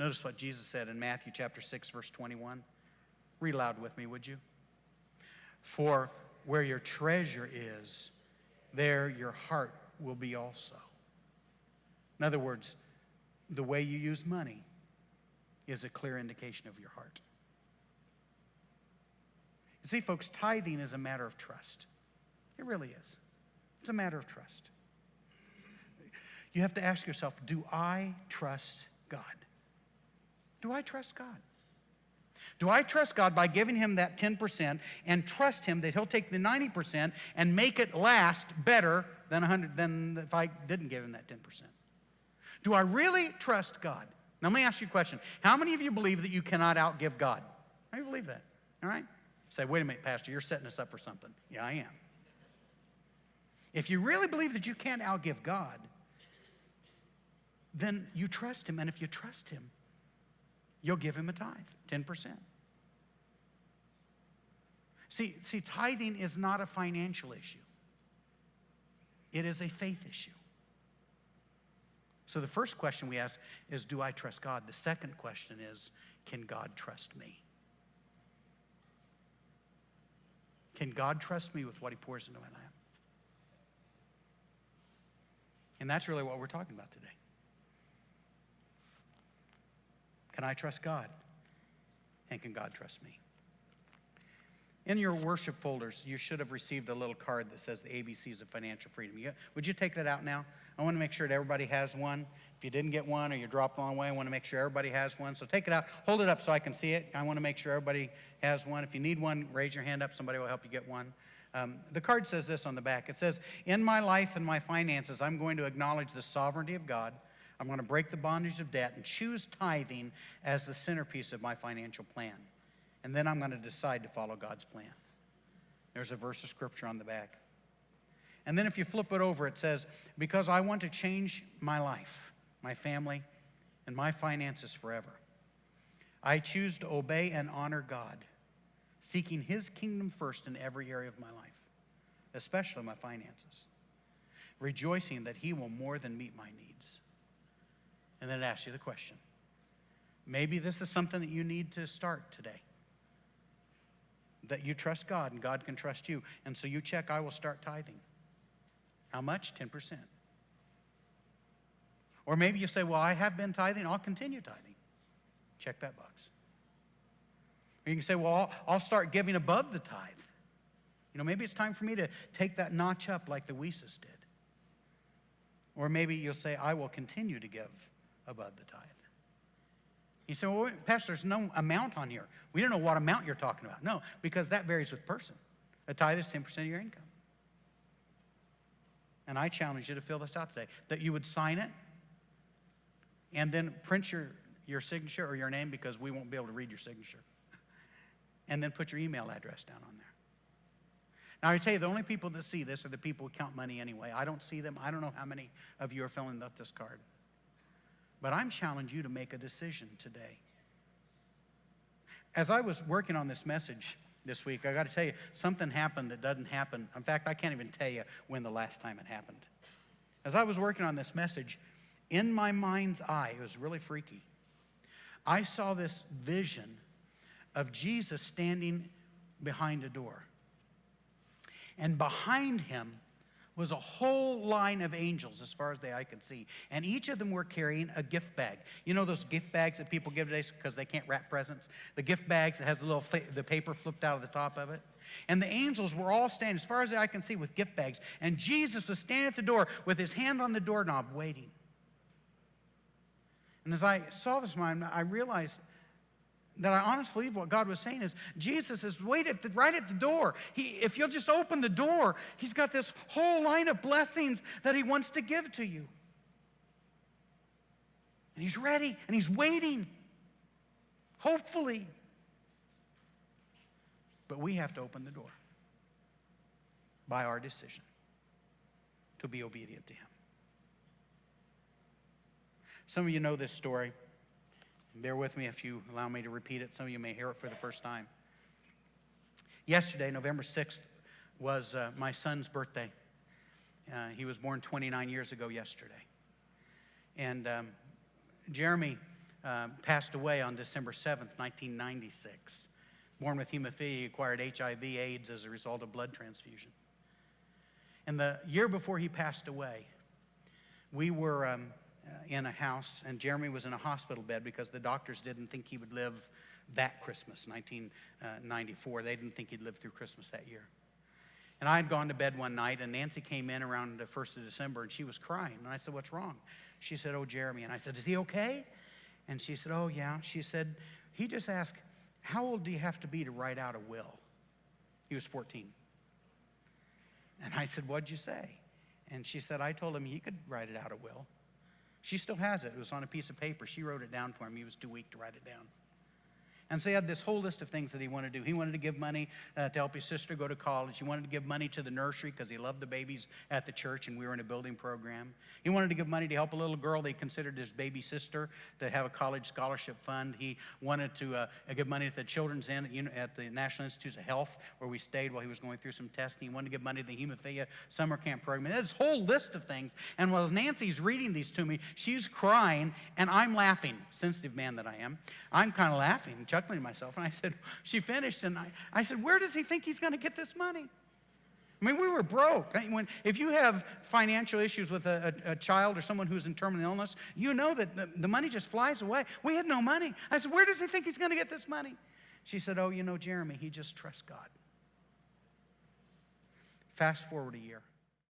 Notice what Jesus said in Matthew chapter 6, verse 21. Read aloud with me, would you? For where your treasure is, there your heart will be also. In other words, the way you use money is a clear indication of your heart. You see, folks, tithing is a matter of trust. It really is. It's a matter of trust. You have to ask yourself, do I trust God? Do I trust God? Do I trust God by giving him that 10% and trust him that he'll take the 90% and make it last better than if I didn't give him that 10%? Do I really trust God? Now let me ask you a question. How many of you believe that you cannot outgive God? How do you believe that? All right? Say, wait a minute, Pastor, you're setting us up for something. Yeah, I am. If you really believe that you can't outgive God, then you trust him. And if you trust him, you'll give him a tithe, 10%. See, tithing is not a financial issue. It is a faith issue. So the first question we ask is, do I trust God? The second question is, can God trust me? Can God trust me with what he pours into my lap? And that's really what we're talking about today. Can I trust God? And can God trust me? In your worship folders, you should have received a little card that says the ABCs of financial freedom. Would you take that out now? I want to make sure that everybody has one. If you didn't get one or you dropped one away, I want to make sure everybody has one. So take it out. Hold it up so I can see it. I want to make sure everybody has one. If you need one, raise your hand up. Somebody will help you get one. The card says this on the back. It says, in my life and my finances, I'm going to acknowledge the sovereignty of God. I'm going to break the bondage of debt and choose tithing as the centerpiece of my financial plan. And then I'm going to decide to follow God's plan. There's a verse of scripture on the back. And then if you flip it over, it says, because I want to change my life, my family, and my finances forever, I choose to obey and honor God, seeking his kingdom first in every area of my life, especially my finances, rejoicing that he will more than meet my needs. And then it asks you the question. Maybe this is something that you need to start today. That you trust God and God can trust you. And so you check, I will start tithing. How much? 10%. Or maybe you say, well, I have been tithing, I'll continue tithing. Check that box. Or you can say, well, I'll start giving above the tithe. You know, maybe it's time for me to take that notch up like the Weeses did. Or maybe you'll say, I will continue to give above the tithe. You say, well, Pastor, there's no amount on here. We don't know what amount you're talking about. No, because that varies with person. A tithe is 10% of your income. And I challenge you to fill this out today, that you would sign it and then print your signature or your name, because we won't be able to read your signature. And then put your email address down on there. Now, I tell you, the only people that see this are the people who count money anyway. I don't see them. I don't know how many of you are filling out this card. But I'm challenging you to make a decision today. As I was working on this message this week, I got to tell you, something happened that doesn't happen. In fact, I can't even tell you when the last time it happened. As I was working on this message, in my mind's eye, it was really freaky, I saw this vision of Jesus standing behind a door. And behind him was a whole line of angels as far as the eye could see. And each of them were carrying a gift bag. You know those gift bags that people give today because they can't wrap presents? The gift bags that has the paper flipped out of the top of it. And the angels were all standing as far as the eye can see with gift bags. And Jesus was standing at the door with his hand on the doorknob waiting. And as I saw this, I realized that I honestly believe what God was saying is Jesus is right at the door. If you'll just open the door, he's got this whole line of blessings that he wants to give to you. And he's ready and he's waiting, hopefully. But we have to open the door by our decision to be obedient to him. Some of you know this story. Bear with me if you allow me to repeat it. Some of you may hear it for the first time. Yesterday, November 6th, was my son's birthday. He was born 29 years ago yesterday. And Jeremy passed away on December 7th, 1996. Born with hemophilia, he acquired HIV, AIDS as a result of blood transfusion. And the year before he passed away, we were in a house, and Jeremy was in a hospital bed because the doctors didn't think he would live that Christmas, 1994. They didn't think he'd live through Christmas that year. And I had gone to bed one night, and Nancy came in around the 1st of December, and she was crying. And I said, "What's wrong?" She said, "Oh, Jeremy." And I said, "Is he okay?" And she said, "Oh, yeah." She said, "He just asked, how old do you have to be to write out a will?" He was 14. And I said, "What'd you say?" And she said, "I told him he could write it out a will." She still has it. It was on a piece of paper. She wrote it down for him. He was too weak to write it down. And so he had this whole list of things that he wanted to do. He wanted to give money to help his sister go to college. He wanted to give money to the nursery because he loved the babies at the church, and we were in a building program. He wanted to give money to help a little girl they considered his baby sister to have a college scholarship fund. He wanted to give money to the Children's Inn at the National Institutes of Health, where we stayed while he was going through some testing. He wanted to give money to the hemophilia summer camp program. And this whole list of things. And while Nancy's reading these to me, she's crying, and I'm laughing. Sensitive man that I am. I'm kind of laughing, chuckling to myself. And I said, she finished, and I said, "Where does he think he's going to get this money?" I mean, we were broke. If you have financial issues with a child or someone who's in terminal illness, you know that the money just flies away. We had no money. I said, "Where does he think he's going to get this money?" She said, "Oh, Jeremy, he just trusts God." Fast forward a year.